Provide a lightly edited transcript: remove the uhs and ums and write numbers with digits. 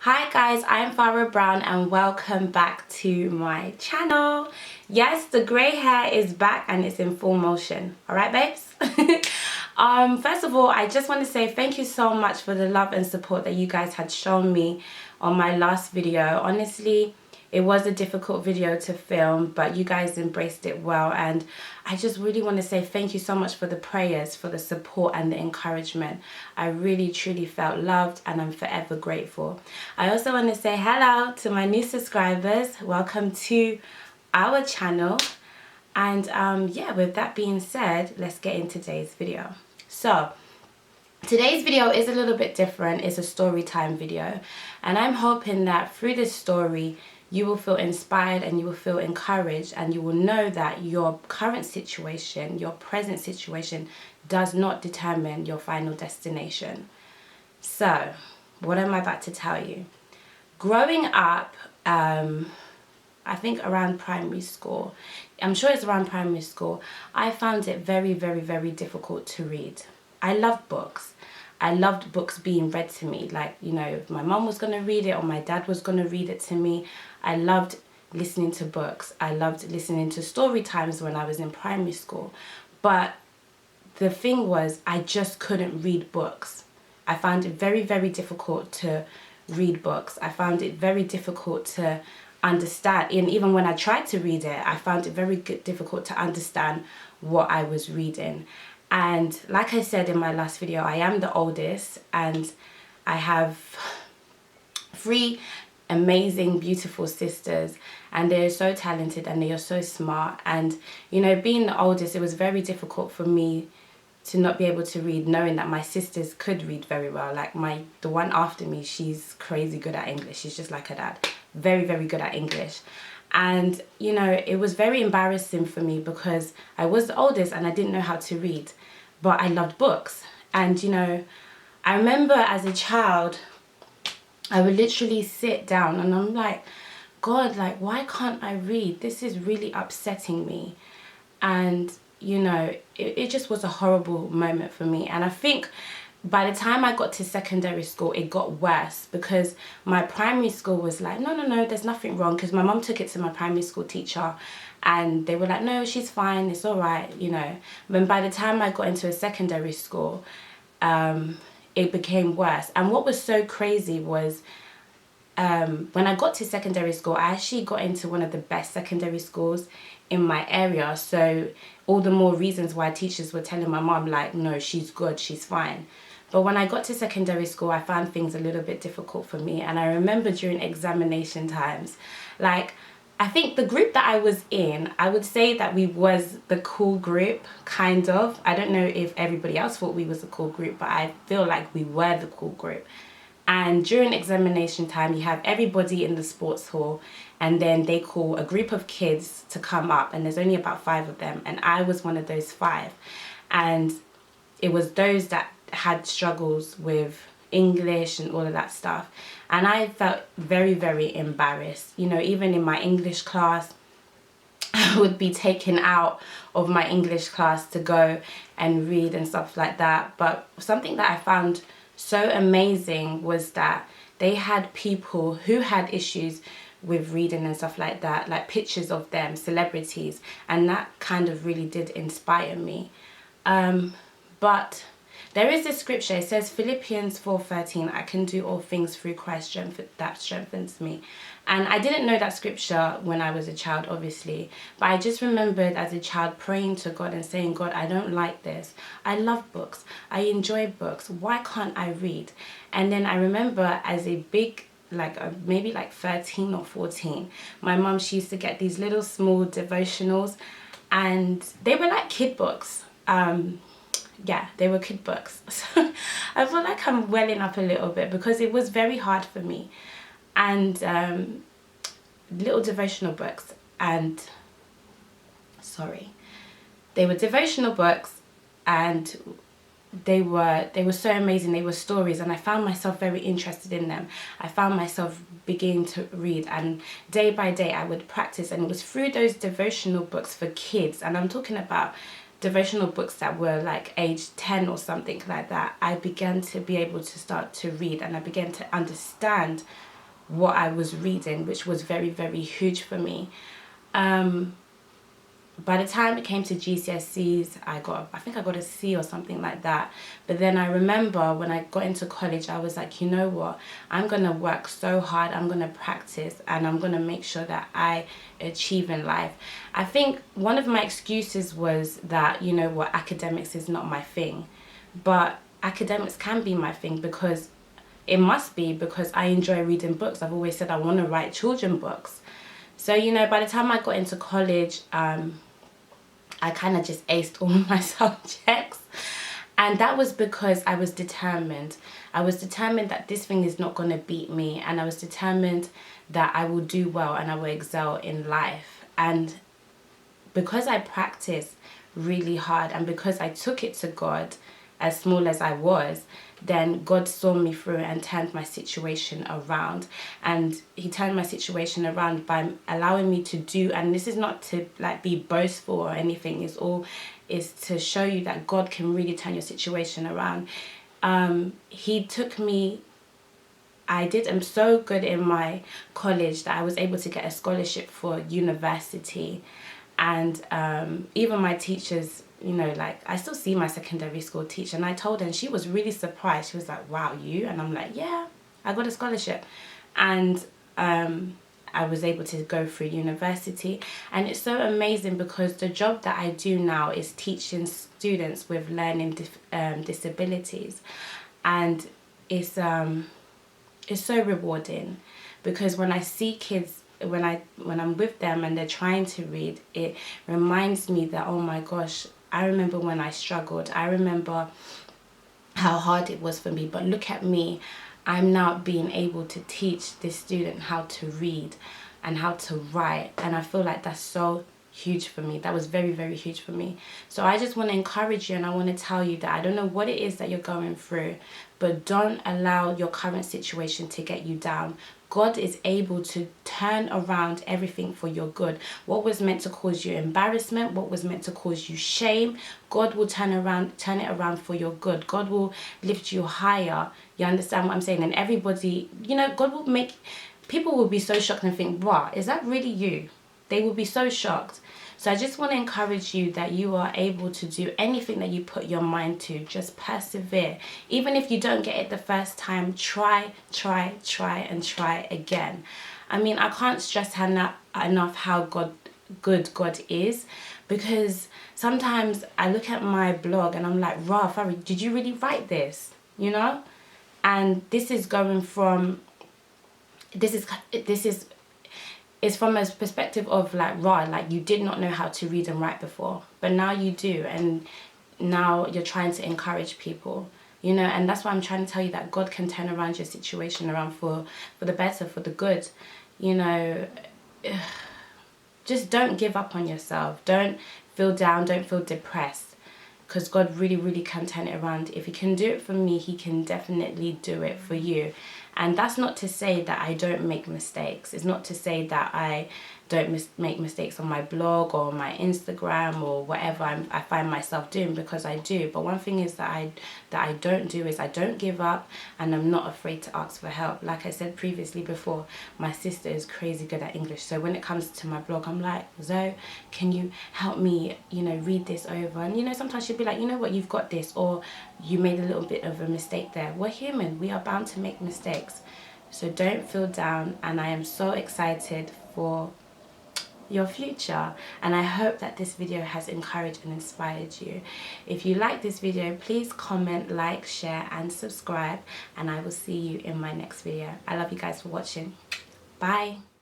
Hi guys, I'm Farah Brown and welcome back to my channel. Yes, the grey hair is back and it's in full motion. Alright babes? First of all, I just want to say thank you so much for the love and support that you guys had shown me on my last video. Honestly, it was a difficult video to film, but you guys embraced it well, and I just really want to say thank you so much for the prayers, for the support and the encouragement. I really truly felt loved and I'm forever grateful. I also want to say hello to my new subscribers. Welcome to our channel. And yeah, with that being said, let's get into today's video. So today's video is a little bit different. It's a story time video, and I'm hoping that through this story you will feel inspired and you will feel encouraged, and you will know that your current situation, your present situation, does not determine your final destination. So what am I about to tell you? Growing up, I think around primary school, I'm sure it's around primary school, I found it very, very, very difficult to read. I loved books. I loved books being read to me. Like, you know, if my mom was going to read it or my dad was going to read it to me, I loved listening to books. I loved listening to story times when I was in primary school. But the thing was, I just couldn't read books. I found it very, very difficult to read books. I found it very difficult to understand. And even when I tried to read it, I found it very difficult to understand what I was reading. And like I said in my last video, I am the oldest and I have 3 amazing, beautiful sisters, and they are so talented and they are so smart. And you know, being the oldest, it was very difficult for me to not be able to read, knowing that my sisters could read very well. Like the one after me, she's crazy good at English. She's just like her dad, very, very good at English. And you know, it was very embarrassing for me because I was the oldest and I didn't know how to read, but I loved books. And you know, I remember as a child, I would literally sit down and I'm like, God, like, why can't I read? This is really upsetting me. And you know, it just was a horrible moment for me. And I think by the time I got to secondary school, it got worse because my primary school was like, no, there's nothing wrong. Because my mum took it to my primary school teacher and they were like, no, she's fine, it's all right, you know. But by the time I got into a secondary school, it became worse. And what was so crazy was when I got to secondary school, I actually got into one of the best secondary schools in my area. So all the more reasons why teachers were telling my mom, like, no, she's good, she's fine. But when I got to secondary school, I found things a little bit difficult for me. And I remember during examination times, like, I think the group that I was in, I would say that we was the cool group, kind of. I don't know if everybody else thought we was a cool group, but I feel like we were the cool group. And during examination time, you have everybody in the sports hall, and then they call a group of kids to come up, and there's only about 5 of them, and I was one of those 5. And it was those that had struggles with English and all of that stuff. And I felt very, very embarrassed. You know, even in my English class, I would be taken out of my English class to go and read and stuff like that. But something that I found so amazing was that they had people who had issues with reading and stuff like that, like pictures of them, celebrities, and that kind of really did inspire me. But there is this scripture, it says Philippians 4:13, I can do all things through Christ that strengthens me. And I didn't know that scripture when I was a child, obviously, but I just remembered as a child praying to God and saying, God, I don't like this. I love books. I enjoy books. Why can't I read? And then I remember as a big, like maybe like 13 or 14, my mum, she used to get these little small devotionals, and they were like kid books. Yeah, they were kid books. So I feel like I'm welling up a little bit because it was very hard for me. And little devotional books, and sorry, they were devotional books, and they were so amazing. They were stories, and I found myself very interested in them. I found myself beginning to read, and day by day I would practice, and it was through those devotional books for kids, and I'm talking about devotional books that were like age 10 or something like that, I began to be able to start to read, and I began to understand what I was reading, which was very, very huge for me. By the time it came to GCSEs, I think I got a C or something like that. But then I remember when I got into college, I was like, you know what, I'm going to work so hard, I'm going to practice, and I'm going to make sure that I achieve in life. I think one of my excuses was that, you know what, academics is not my thing. But academics can be my thing, because it must be, because I enjoy reading books. I've always said I want to write children's books. So, you know, by the time I got into college, I kind of just aced all my subjects. And that was because I was determined. I was determined that this thing is not going to beat me. And I was determined that I will do well and I will excel in life. And because I practiced really hard, and because I took it to God, as small as I was, then God saw me through and turned my situation around. And he turned my situation around by allowing me to do, and this is not to like be boastful or anything, it's all is to show you that God can really turn your situation around. He took me, I'm so good in my college that I was able to get a scholarship for university. And even my teachers, you know, like, I still see my secondary school teacher, and I told her, and she was really surprised. She was like, wow, you? And I'm like, yeah, I got a scholarship. And I was able to go through university. And it's so amazing, because the job that I do now is teaching students with learning disabilities. And it's so rewarding, because when I see kids, when I'm with them and they're trying to read, it reminds me that, oh my gosh, I remember when I struggled. I remember how hard it was for me, but look at me. I'm now being able to teach this student how to read and how to write, and I feel like that's so huge for me. That was very, very huge for me. So I just want to encourage you, and I want to tell you that I don't know what it is that you're going through, but don't allow your current situation to get you down. God is able to turn around everything for your good. What was meant to cause you embarrassment, what was meant to cause you shame, God will turn it around for your good. God will lift you higher. You understand what I'm saying? And everybody, you know, God will make, people will be so shocked and think, wow, is that really you? They will be so shocked. So I just want to encourage you that you are able to do anything that you put your mind to. Just persevere. Even if you don't get it the first time, try and try again. I mean, I can't stress enough how good God is, because sometimes I look at my blog and I'm like, rah, Farry, did you really write this? You know? And this is going from, it's from a perspective of like, right, like you did not know how to read and write before, but now you do, and now you're trying to encourage people, you know. And that's why I'm trying to tell you that God can turn around your situation around for the better, for the good, you know. Just don't give up on yourself. Don't feel down, don't feel depressed, because God really, really can turn it around. If he can do it for me, he can definitely do it for you. And that's not to say that I don't make mistakes. It's not to say that I don't make mistakes on my blog or my Instagram or whatever I find myself doing, because I do. But one thing is that I don't do is I don't give up, and I'm not afraid to ask for help. Like I said previously before, my sister is crazy good at English. So when it comes to my blog, I'm like, Zoe, can you help me, you know, read this over? And, you know, sometimes she'll be like, you know what, you've got this, or you made a little bit of a mistake there. We're human. We are bound to make mistakes. So don't feel down, and I am so excited for your future, and I hope that this video has encouraged and inspired you. If you like this video, please comment, like, share and subscribe, and I will see you in my next video. I love you guys for watching. Bye.